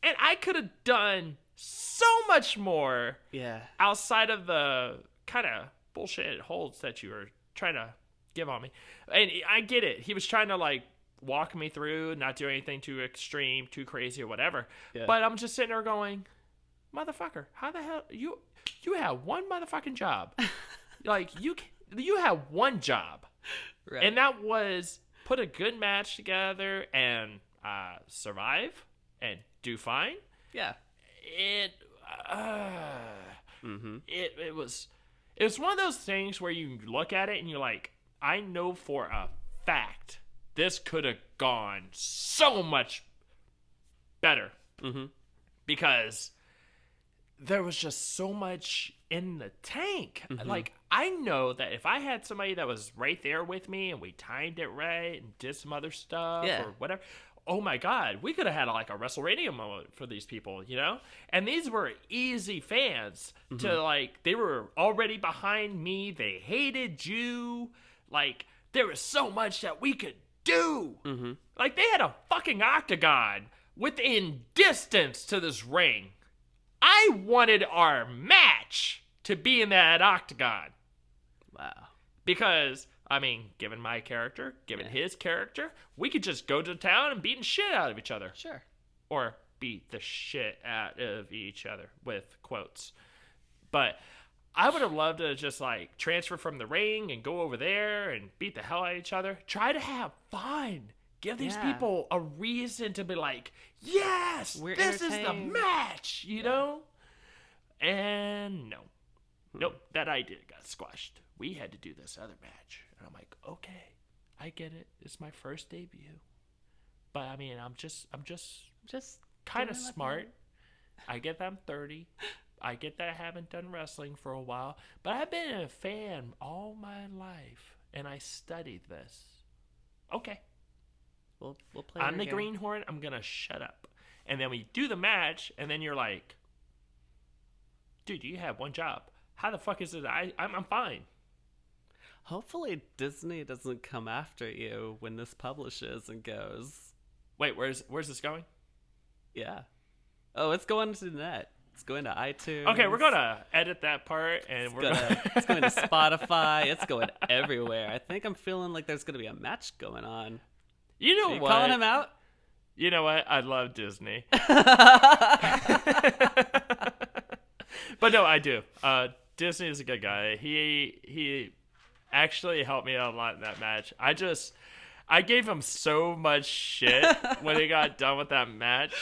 and I could have done so much more. Yeah. Outside of the kind of bullshit holds that you were trying to give on me. And I get it. He was trying to, like, walk me through, not do anything too extreme, too crazy or whatever. Yeah. But I'm just sitting there going, motherfucker, how the hell you have one motherfucking job. Like, you have one job. Right. And that was put a good match together and survive and do fine. Yeah. It was one of those things where you look at it and you're like, I know for a fact this could have gone so much better. Mm-hmm. Because there was just so much in the tank. Mm-hmm. Like, I know that if I had somebody that was right there with me and we timed it right and did some other stuff or whatever, oh my God, we could have had like a WrestleMania moment for these people, you know? And these were easy fans to, like, they were already behind me. They hated you. Like, there was so much that we could do. Mm-hmm. Like, they had a fucking octagon within distance to this ring. I wanted our match to be in that octagon. Wow. Because, I mean, given my character, given his character, we could just go to town and beat the shit out of each other. Sure. Or beat the shit out of each other, with quotes. But I would have loved to just, like, transfer from the ring and go over there and beat the hell out of each other. Try to have fun. Give these people a reason to be like, yes, this is the match, you know? And no. Nope, that idea got squashed. We had to do this other match. And I'm like, okay, I get it. It's my first debut. But, I mean, I'm just kind of smart. I get that I'm 30. I get that I haven't done wrestling for a while. But I've been a fan all my life. And I studied this. Okay. We'll play. I'm the greenhorn. I'm gonna shut up. And then we do the match, and then you're like, dude, you have one job. How the fuck is it? I'm fine. Hopefully Disney doesn't come after you when this publishes and goes, wait, where's this going? Yeah. Oh, it's going to the net. It's going to iTunes. Okay, we're gonna edit that part, and it's going to Spotify. It's going everywhere. I think I'm feeling like there's gonna be a match going on. You know what? Calling him out? You know what? I love Disney. But no, I do. Disney is a good guy. He actually helped me out a lot in that match. I gave him so much shit when he got done with that match.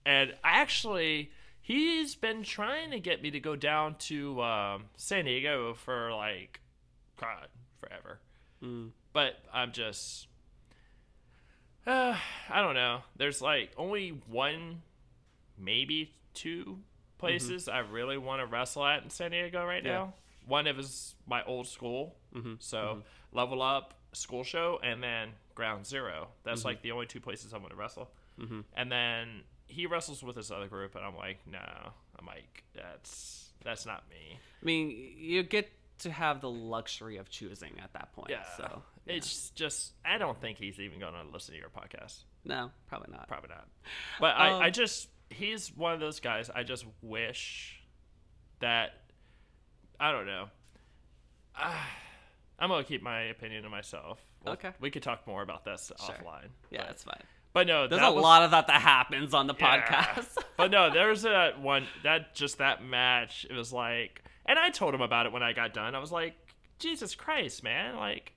And actually, he's been trying to get me to go down to San Diego for, like, God, forever. Mm. But I'm just... I don't know. There's, like, only one, maybe two places I really want to wrestle at in San Diego right now. One of is my old school. So, Level Up, School Show, and then Ground Zero. That's, like, the only two places I want to wrestle. And then he wrestles with this other group, and I'm like, no. I'm like, that's not me. I mean, you get to have the luxury of choosing at that point. Yeah. So it's just, I don't think he's even going to listen to your podcast. No, probably not. Probably not. But I just, he's one of those guys. I just wish that, I don't know. I'm going to keep my opinion to myself. Okay. We could talk more about this offline. Yeah, that's fine. But no, there's a lot of that happens on the podcast. But no, there's that match. It was like, and I told him about it when I got done. I was like, Jesus Christ, man. Like,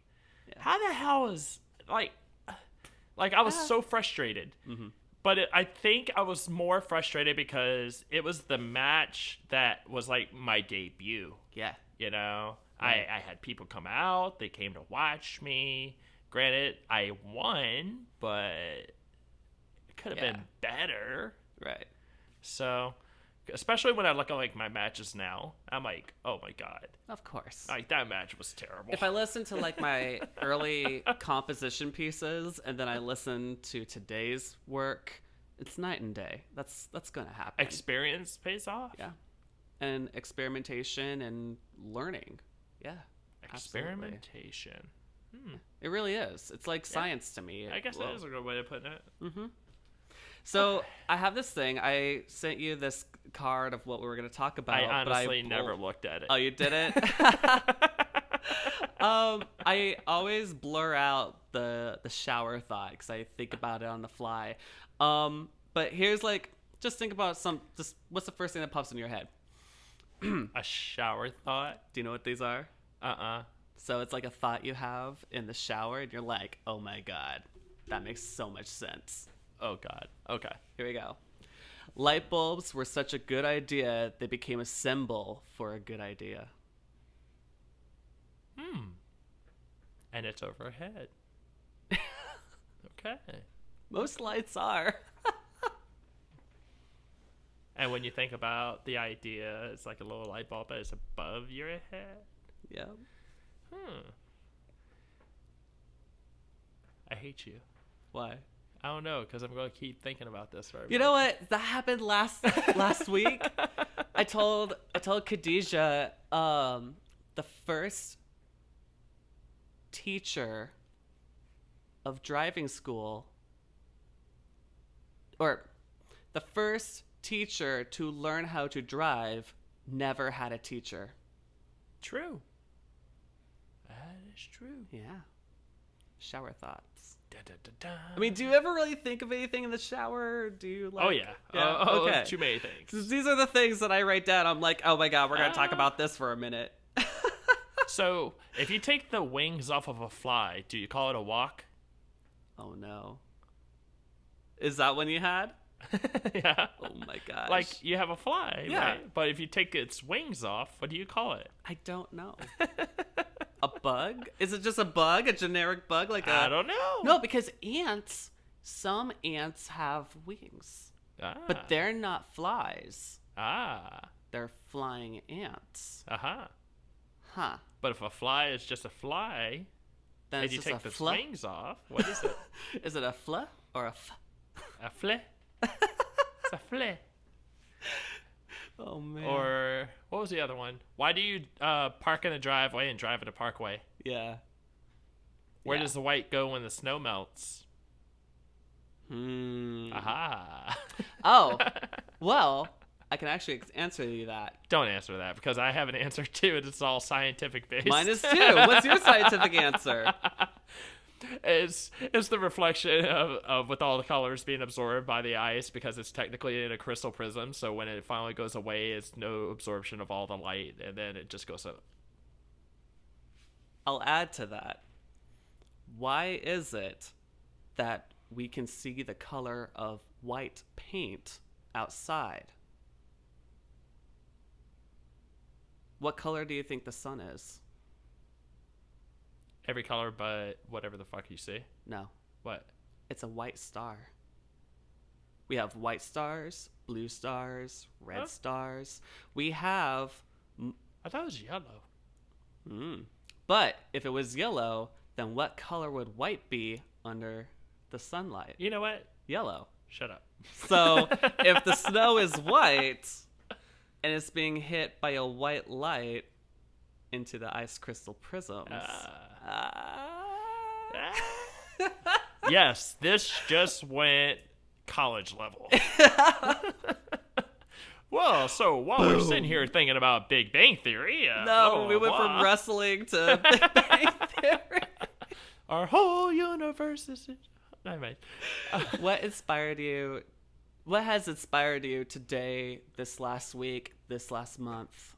how the hell is, like I was so frustrated. But I think I was more frustrated because it was the match that was like my debut. Yeah. You know, Right. I had people come out. They came to watch me. Granted, I won, but it could have been better. Right. So, especially when I look at like my matches now, I'm like, oh my god, Of course. like that match was terrible. If I listen to like my early composition pieces and then I listen to today's work, it's night and day. That's gonna happen. Experience pays off. Yeah. And experimentation and learning. Yeah. Absolutely. Experimentation. It really is. It's like science to me. I guess that is a good way of putting it. So I have this thing. I sent you this card of what we were going to talk about. I honestly but never looked at it. Oh, you didn't? I always blur out the shower thought because I think about it on the fly. But here's like, just think about just what's the first thing that pops in your head? A shower thought? Do you know what these are? So it's like a thought you have in the shower and you're like, oh my God, that makes so much sense. Oh god. Okay. Here we go. Light bulbs were such a good idea, they became a symbol for a good idea. And it's overhead. Okay. Most lights are. And when you think about the idea, it's like a little light bulb that is above your head. Yeah. I hate you. Why? I don't know, because I'm going to keep thinking about this forever. You know what? That happened last week. I told Khadijah, the first teacher of driving school, or the first teacher to learn how to drive never had a teacher. True. That is true. Yeah. Shower thoughts. Da, da, da, da. I mean, do you ever really think of anything in the shower? Do you like... Oh, yeah. Okay. Too many things. These are the things that I write down. I'm like, oh my God, we're going to talk about this for a minute. So, if you take the wings off of a fly, do you call it a walk? Oh no. Is that one you had? Yeah. Oh my gosh. Like, you have a fly, Yeah. right? But if you take its wings off, what do you call it? I don't know. A bug? Is it just a bug? A generic bug? I don't know. No, because some ants have wings. But they're not flies. They're flying ants. Huh. But if a fly is just a fly, Then and it's you just take a the fla? wings off, what is it? Is it a fla or a f? A flea? It's a flea. Oh man. Or what was the other one? Why do you park in a driveway and drive in a parkway? Yeah. Where does the white go when the snow melts? Aha. Oh, well, I can actually answer you that. Don't answer that because I have an answer too, and it's all scientific based. Mine is too. What's your scientific answer? It's the reflection of with all the colors being absorbed by the ice because it's technically in a crystal prism. So when it finally goes away, it's no absorption of all the light, and then it just goes up. I'll add to that. Why is it that we can see the color of white paint outside? What color do you think the sun is? Every color but whatever the fuck you see. No. What? It's a white star. We have white stars, blue stars, red stars. We have... I thought it was yellow. But if it was yellow, then what color would white be under the sunlight? You know what? Yellow. Shut up. So if the snow is white and it's being hit by a white light into the ice crystal prisms... Yes, this just went college level. Well, so while we're sitting here thinking about Big Bang Theory... we went from wrestling to Big Bang Theory. Our whole universe is... Anyway. What inspired you? What has inspired you today, this last week, this last month?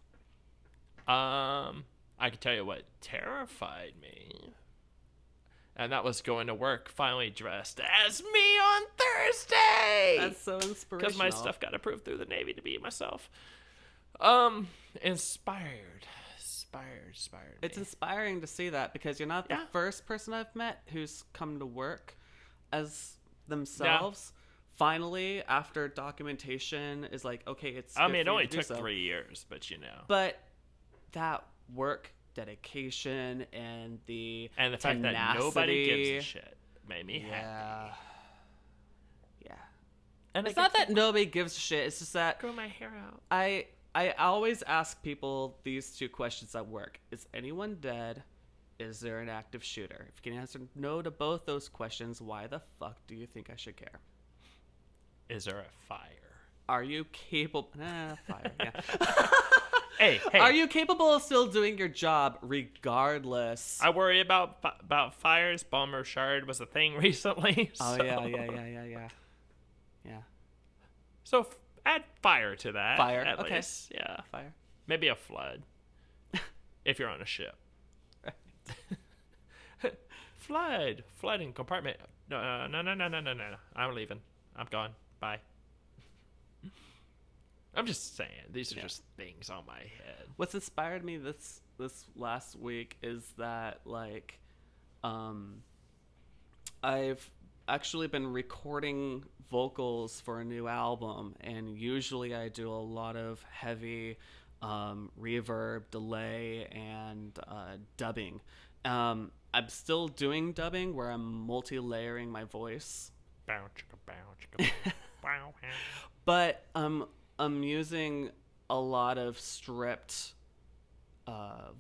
I can tell you what terrified me. And that was going to work finally dressed as me on Thursday. That's so inspirational. Because my stuff got approved through the Navy to be myself. Inspired. It's inspiring to see that, because you're not the first person I've met who's come to work as themselves. Yeah. Finally, after documentation is like, okay, it's. I mean, it only took 3 years, but you know. But that work, dedication, and the fact that nobody gives a shit made me happy. Yeah. And it's not that nobody gives a shit. It's just that grow my hair out. I always ask people these two questions at work: is anyone dead? Is there an active shooter? If you can answer no to both those questions, why the fuck do you think I should care? Is there a fire? Are you capable? Fire. Yeah. Hey. Are you capable of still doing your job regardless? I worry about fires. Bomber shard was a thing recently. Oh, so. Yeah. So add fire to that. Fire. At okay. least. Yeah. Fire. Maybe a flood. If you're on a ship. Right. Flooding compartment. No. I'm leaving. I'm gone. Bye. I'm just saying, these are just things on my head. What's inspired me this last week is that, like, I've actually been recording vocals for a new album, and usually I do a lot of heavy reverb, delay, and dubbing. I'm still doing dubbing where I'm multi-layering my voice. But I'm using a lot of stripped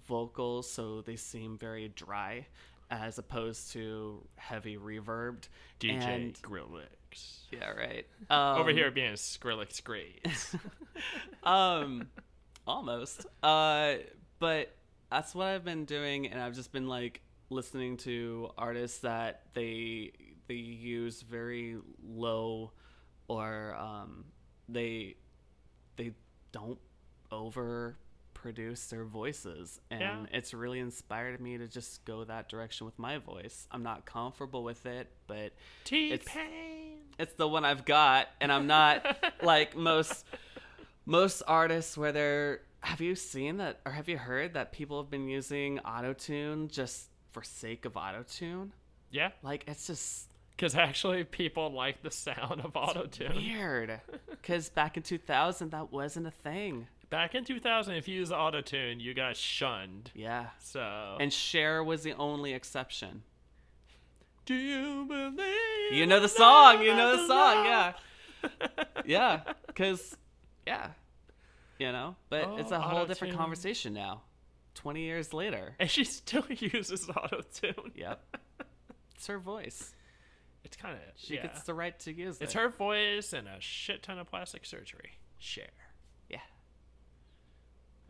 vocals, so they seem very dry, as opposed to heavy reverbed. DJ Skrillex. Yeah, right. Over here being Skrillex Grace. Almost. But that's what I've been doing, and I've just been like listening to artists that they use very low, or they don't overproduce their voices, and it's really inspired me to just go that direction with my voice. I'm not comfortable with it, but it's the one I've got, and I'm not like most artists where they're. Have you seen that, or have you heard that people have been using autotune just for sake of autotune? Yeah, like it's just. Because actually people like the sound of autotune. Weird. Because back in 2000, that wasn't a thing. Back in 2000, if you used autotune, you got shunned. Yeah. So. And Cher was the only exception. Do you believe? You know the song. Yeah. Yeah. Because, yeah. You know? But it's a whole different conversation now. 20 years later. And she still uses autotune. Yep. It's her voice. It's kind of she gets the right to use it. It's her voice and a shit ton of plastic surgery. Cher. Yeah.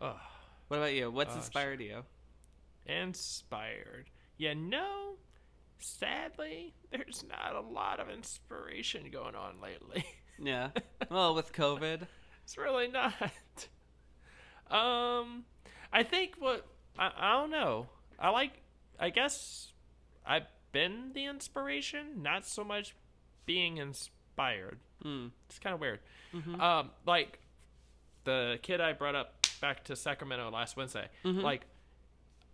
Oh. What about you? What's inspired you? Inspired. Sadly, there's not a lot of inspiration going on lately. Yeah. Well, with COVID, it's really not. I think I don't know. I guess I've been the inspiration, not so much being inspired. It's kind of weird. Mm-hmm. Like the kid I brought up back to Sacramento last Wednesday, like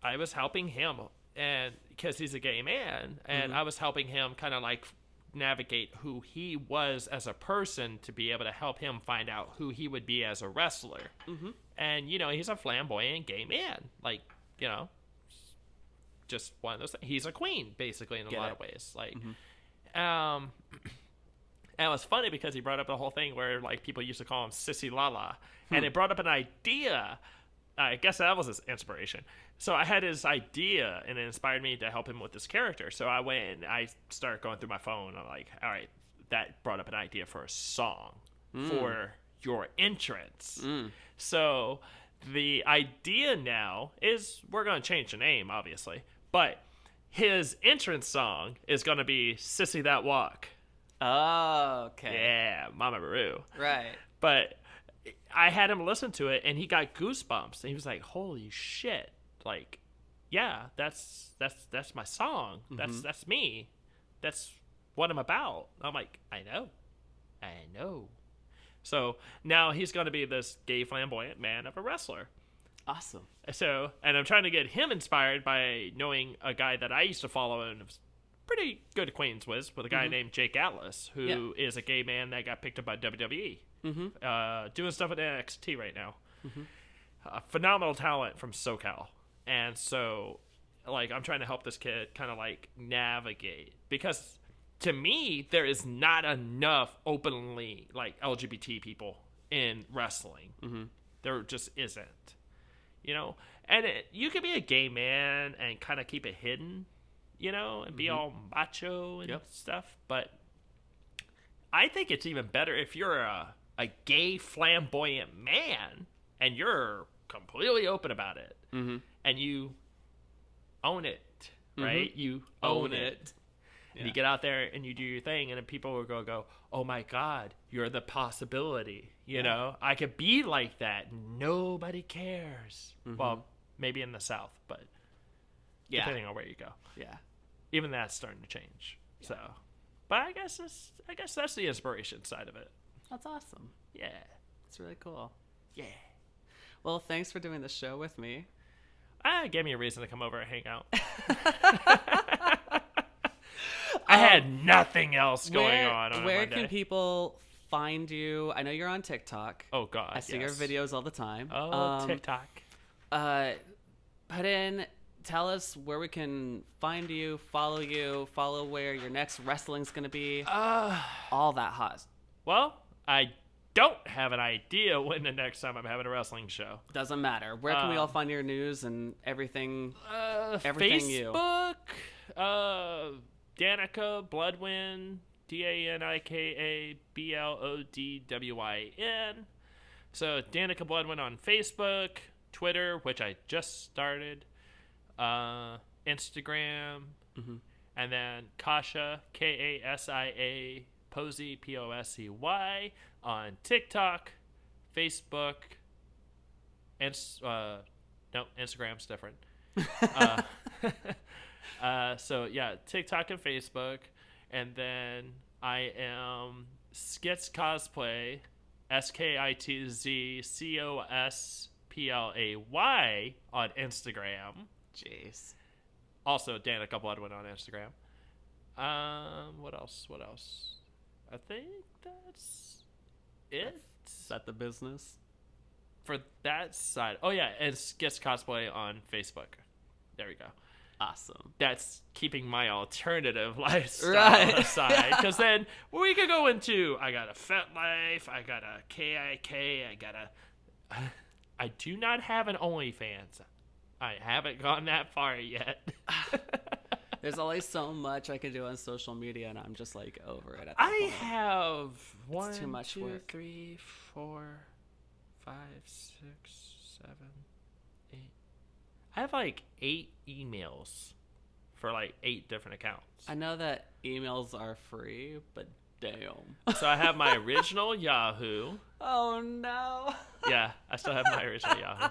I was helping him, and because he's a gay man, and I was helping him kind of like navigate who he was as a person to be able to help him find out who he would be as a wrestler. And he's a flamboyant gay man, like just one of those things. He's a queen basically in a lot of ways, like and it was funny because he brought up the whole thing where like people used to call him Sissy Lala, and it brought up an idea. I guess that was his inspiration. So I had his idea, and it inspired me to help him with this character. So I went and I started going through my phone. I'm like, all right, that brought up an idea for a song for your entrance. So the idea now is we're going to change the name, obviously, but his entrance song is going to be Sissy That Walk. Oh, okay. Yeah, Mama Maru. Right. But I had him listen to it, and he got goosebumps. And he was like, holy shit. Like, yeah, that's my song. That's me. That's what I'm about. I'm like, I know. So now he's going to be this gay flamboyant man of a wrestler. Awesome. So, and I'm trying to get him inspired by knowing a guy that I used to follow and was pretty good acquaintance with a guy named Jake Atlas, who is a gay man that got picked up by WWE. Doing stuff at NXT right now. Phenomenal talent from SoCal. And so, like, I'm trying to help this kid kind of, like, navigate. Because, to me, there is not enough openly, like, LGBT people in wrestling. There just isn't. You know? And you could be a gay man and kind of keep it hidden, you know, and be all macho and stuff. But I think it's even better if you're a gay flamboyant man and you're completely open about it. And you own it, right? You own it. And you get out there and you do your thing, and then people will go, oh my God, you're the possibility. You know, I could be like that. Nobody cares. Well, maybe in the South, but depending on where you go. Yeah. Even that's starting to change. Yeah. So, but I guess that's the inspiration side of it. That's awesome. Yeah. It's really cool. Yeah. Well, thanks for doing the show with me. It gave me a reason to come over and hang out. I had nothing else going on where can people find you? I know you're on TikTok. Oh, God, I see your videos all the time. Oh, TikTok. Tell us where we can find you, follow where your next wrestling's going to be. All that hot. Well, I don't have an idea when the next time I'm having a wrestling show. Doesn't matter. Where can we all find your news and everything? Everything Facebook, Danika Blodwyn, Danika Blodwyn. So Danika Blodwyn on Facebook, Twitter, which I just started, Instagram, and then Kasia, Kasia, Posey, Posey, on TikTok, Facebook, and no, Instagram's different. So yeah, TikTok and Facebook, and then I am Skitz Cosplay, SKITZCOSPLAY on Instagram. Jeez. Also, Danika Blodwyn on Instagram. What else? I think that's it. Is that the business? For that side. Oh, yeah, and Skitz Cosplay on Facebook. There we go. Awesome. That's keeping my alternative lifestyle aside. Because then we could go into, I got a FetLife, I got a KIK, I do not have an OnlyFans. I haven't gone that far yet. There's always so much I can do on social media, and I'm just like over it. I have it's too much 2, work. 3, 4, 5, 6, 7, 8. I have like 8 emails for like 8 different accounts. I know that emails are free, but damn. So I have my original Yahoo. Oh no. Yeah, I still have my original Yahoo.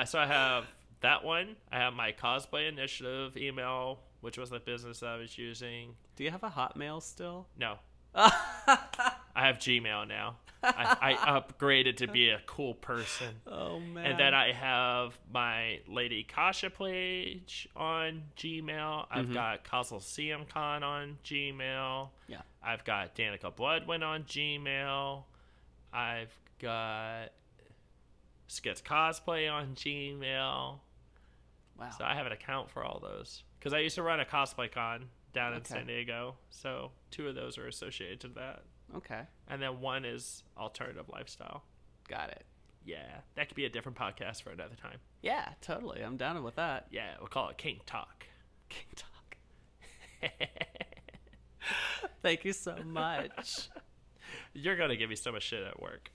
So I have that one. I have my Cosplay Initiative email, which was the business I was using. Do you have a Hotmail still? No. I have Gmail now. I upgraded to be a cool person. Oh, man. And then I have my Lady Kasia page on Gmail. I've got Coliseum Con on Gmail. Yeah. I've got Danika Blodwyn on Gmail. I've got Skitz Cosplay on Gmail. Wow. So I have an account for all those. Because I used to run a cosplay con down in San Diego. So 2 of those are associated to that. Okay. And then 1 is alternative lifestyle. Got it. Yeah. That could be a different podcast for another time. Yeah, totally. I'm down with that. Yeah. We'll call it King Talk. King Talk. Thank you so much. You're going to give me so much shit at work.